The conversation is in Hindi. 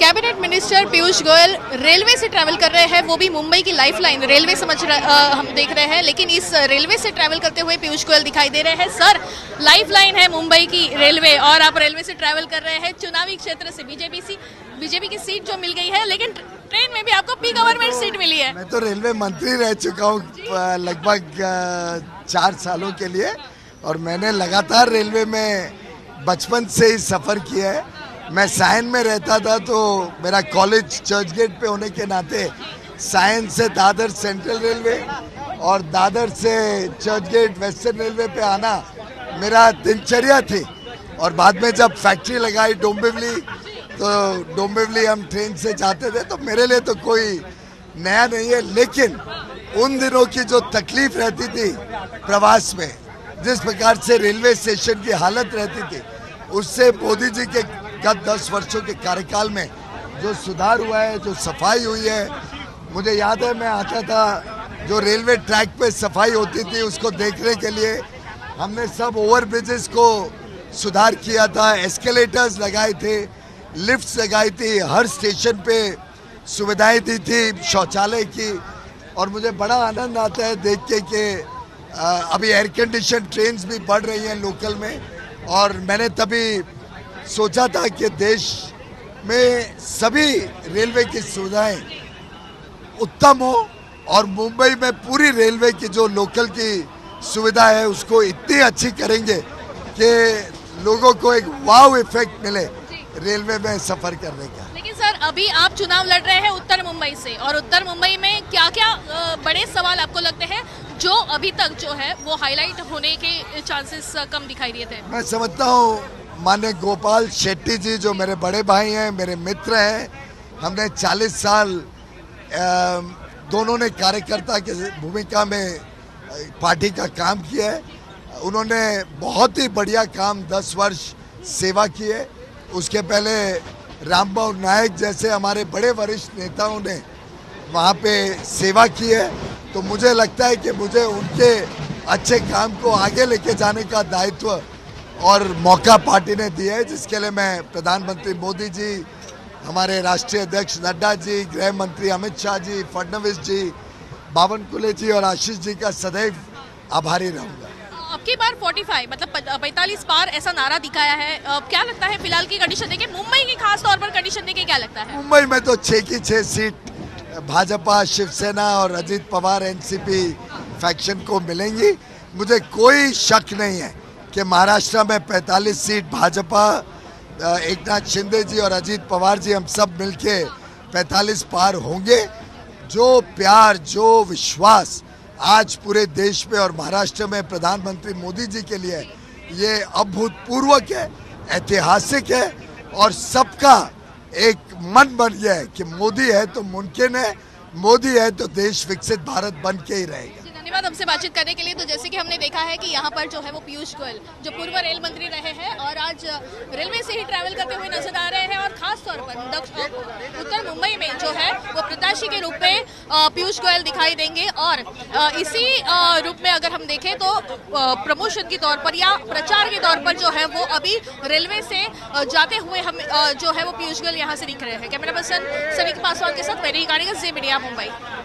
Cabinet minister Piyush Goyal railway से ट्रैवल कर रहे हैं, वो भी मुंबई की लाइफलाइन रेलवे हम देख रहे हैं। लेकिन इस रेलवे से ट्रैवल करते हुए पीयूष गोयल दिखाई दे रहे हैं। सर, लाइफलाइन है मुंबई की रेलवे और आप रेलवे से ट्रैवल कर रहे हैं। चुनावी क्षेत्र से बीजेपी की सीट जो मिल गई है, लेकिन ट्रेन में भी आपको पी गवर्नमेंट सीट मिली है। मैं तो रेलवे मंत्री रह चुका हूँ लगभग 4 सालों के लिए, और मैंने लगातार रेलवे में बचपन से ही सफ़र किया है। मैं सायन में रहता था, तो मेरा कॉलेज चर्च गेट पे होने के नाते सायन से दादर सेंट्रल रेलवे और दादर से चर्च गेट वेस्टर्न रेलवे पे आना मेरा दिनचर्या थी। और बाद में जब फैक्ट्री लगाई डोंबिवली, तो डोंबिवली हम ट्रेन से जाते थे, तो मेरे लिए तो कोई नया नहीं है। लेकिन उन दिनों की जो तकलीफ रहती थी प्रवास में, जिस प्रकार से रेलवे स्टेशन की हालत रहती थी, उससे मोदी जी के गत 10 वर्षों के कार्यकाल में जो सुधार हुआ है, जो सफाई हुई है। मुझे याद है, मैं आता था, जो रेलवे ट्रैक पे सफाई होती थी उसको देखने के लिए हमने सब ओवर ब्रिजेस को सुधार किया था, एस्केलेटर्स लगाए थे, लिफ्ट्स लगाई थी, हर स्टेशन पे सुविधाएं दी थी शौचालय की। और मुझे बड़ा आनंद आता है देख के कि अभी एयर कंडीशन ट्रेन्स भी बढ़ रही हैं लोकल में। और मैंने तभी सोचा था कि देश में सभी रेलवे की सुविधाएं उत्तम हो, और मुंबई में पूरी रेलवे की जो लोकल की सुविधा है उसको इतनी अच्छी करेंगे कि लोगों को एक वाव इफेक्ट मिले रेलवे में सफर करने का। लेकिन सर, अभी आप चुनाव लड़ रहे हैं उत्तर मुंबई से, और उत्तर मुंबई में क्या क्या बड़े सवाल आपको लगते हैं जो अभी तक जो है वो हाईलाइट होने के चांसेस कम दिखाई दिए थे? मैं समझता हूँ माननीय गोपाल शेट्टी जी, जो मेरे बड़े भाई हैं, मेरे मित्र हैं, हमने 40 साल दोनों ने कार्यकर्ता की भूमिका में पार्टी का काम किया है। उन्होंने बहुत ही बढ़िया काम 10 वर्ष सेवा की है। उसके पहले रामबाबू नायक जैसे हमारे बड़े वरिष्ठ नेताओं ने वहाँ पे सेवा की है। तो मुझे लगता है कि मुझे उनके अच्छे काम को आगे लेके जाने का दायित्व और मौका पार्टी ने दिया है, जिसके लिए मैं प्रधानमंत्री मोदी जी, हमारे राष्ट्रीय अध्यक्ष नड्डा जी, गृह मंत्री अमित शाह जी, फडणवीस जी, बावनकुले जी और आशीष जी का सदैव आभारी रहूँगा। आपकी बार 45 मतलब 45 पार ऐसा नारा दिखाया है। क्या लगता है फिलहाल की कंडीशन देखे, मुंबई की खास तौर पर कंडीशन देखे क्या लगता है? मुंबई में तो 6 की 6 सीट भाजपा, शिवसेना और अजीत पवार एनसीपी फैक्शन को मिलेंगी। मुझे कोई शक नहीं है कि महाराष्ट्र में 45 सीट भाजपा, एकनाथ शिंदे जी और अजीत पवार जी, हम सब मिलके 45 पार होंगे। जो प्यार, जो विश्वास आज पूरे देश में और महाराष्ट्र में प्रधानमंत्री मोदी जी के लिए, ये अभूतपूर्व है, ऐतिहासिक है, और सबका एक मन बन गया है कि मोदी है तो मुमकिन है, मोदी है तो देश विकसित भारत बन के ही रहेगा। धन्यवाद हमसे बातचीत करने के लिए। तो जैसे कि हमने देखा है कि यहाँ पर जो है वो पीयूष गोयल, जो पूर्व रेल मंत्री रहे हैं और आज रेलवे से ही ट्रैवल करते हुए नजर आ रहे हैं, और खास तौर पर उत्तर मुंबई में जो है वो प्रत्याशी के रूप में पीयूष गोयल दिखाई देंगे। और इसी रूप में अगर हम देखें तो प्रमोशन के तौर पर या प्रचार के तौर पर जो है वो अभी रेलवे से जाते हुए हम जो है वो पीयूष गोयल यहाँ से दिख रहे हैं। कैमरा पर्सन सनिक पासवान के साथ मेरी गाड़ी का जी मीडिया मुंबई।